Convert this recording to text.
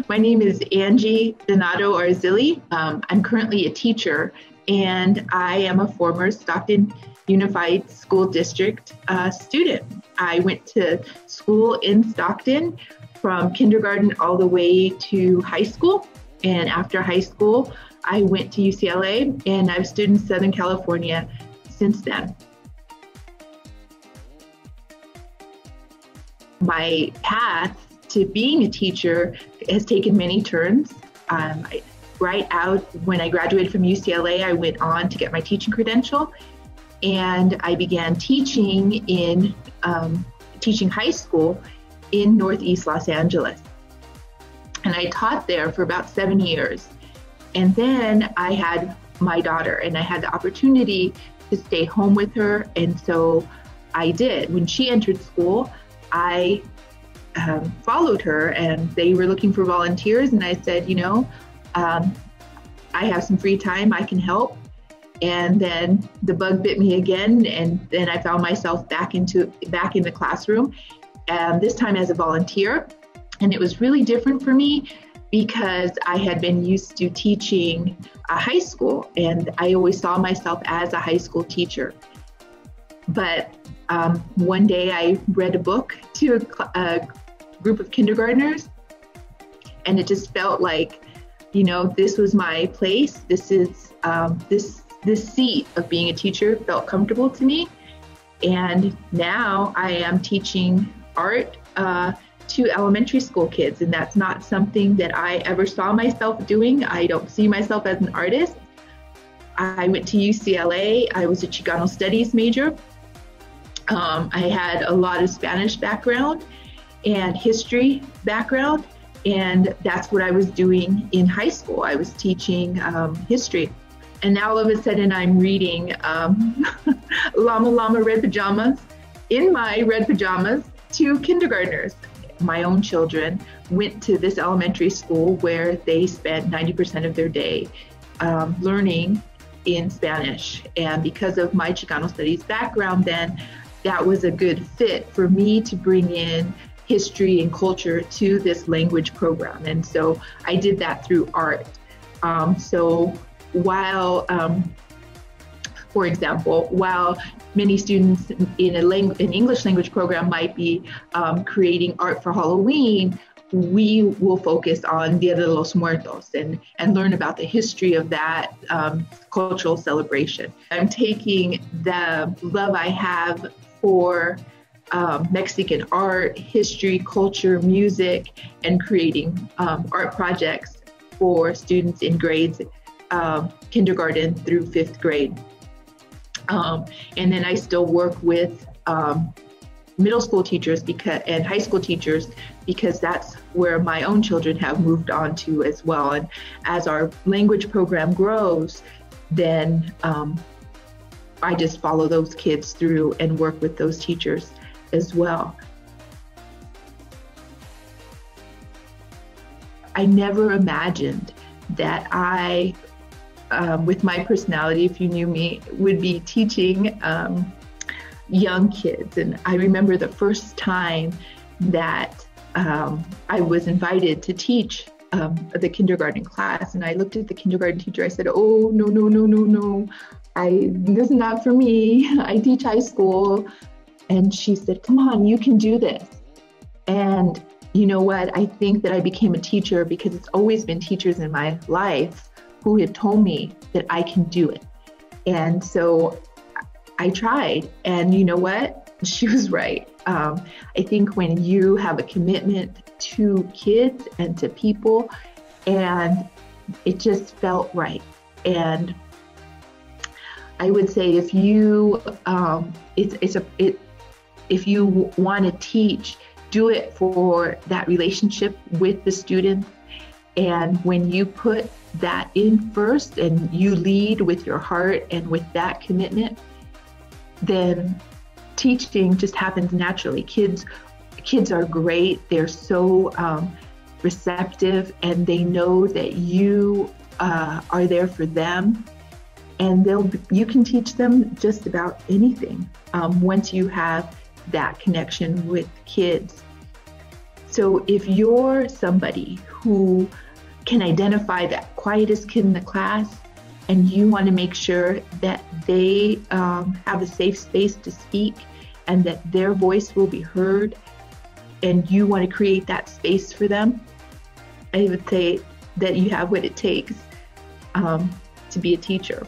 My name is Angie Donato Arzilli. I'm currently a teacher, and I am a former Stockton Unified School District student. I went to school in Stockton from kindergarten all the way to high school. And after high school, I went to UCLA, and I've stood in Southern California since then. My path to being a teacher has taken many turns. Right out when I graduated from UCLA, I went on to get my teaching credential, and I began teaching teaching high school in Northeast Los Angeles. And I taught there for about 7 years. And then I had my daughter, and I had the opportunity to stay home with her, and so I did. When she entered school, I followed her, and they were looking for volunteers, and I said, I have some free time, I can help. And then the bug bit me again, and then I found myself back in the classroom, this time as a volunteer. And it was really different for me because I had been used to teaching high school, and I always saw myself as a high school teacher. But one day I read a book to a group of kindergartners, and it just felt like, this was my place. This is this seat of being a teacher felt comfortable to me. And now I am teaching art to elementary school kids, and that's not something that I ever saw myself doing. I don't see myself as an artist. I went to UCLA. I was a Chicano studies major. I had a lot of Spanish background and history background, and that's what I was doing in high school. I was teaching history. And now all of a sudden I'm reading Llama Llama Red Pajamas in my red pajamas to kindergartners. My own children went to this elementary school where they spent 90% of their day learning in Spanish. And because of my Chicano studies background then, that was a good fit for me to bring in history and culture to this language program. And so I did that through art. So while, for example, while many students in an English language program might be creating art for Halloween, we will focus on Dia de los Muertos and learn about the history of that cultural celebration. I'm taking the love I have for Mexican art, history, culture, music, and creating art projects for students in grades kindergarten through 5th grade. And then I still work with middle school teachers and high school teachers because that's where my own children have moved on to as well. And as our language program grows, then I just follow those kids through and work with those teachers as well. I never imagined that I, with my personality, if you knew me, would be teaching young kids. And I remember the first time that I was invited to teach the kindergarten class, and I looked at the kindergarten teacher. I said, "Oh, no. This is not for me. I teach high school." And she said, "Come on, you can do this." And you know what? I think that I became a teacher because it's always been teachers in my life who had told me that I can do it. And so I tried, and you know what? She was right. I think when you have a commitment to kids and to people, and it just felt right. And I would say if you if you want to teach, do it for that relationship with the student. And when you put that in first and you lead with your heart and with that commitment, then teaching just happens naturally. Kids are great. They're so receptive, and they know that you are there for them. And you can teach them just about anything once you have that connection with kids. So if you're somebody who can identify that quietest kid in the class, and you want to make sure that they have a safe space to speak and that their voice will be heard, and you want to create that space for them, I would say that you have what it takes to be a teacher.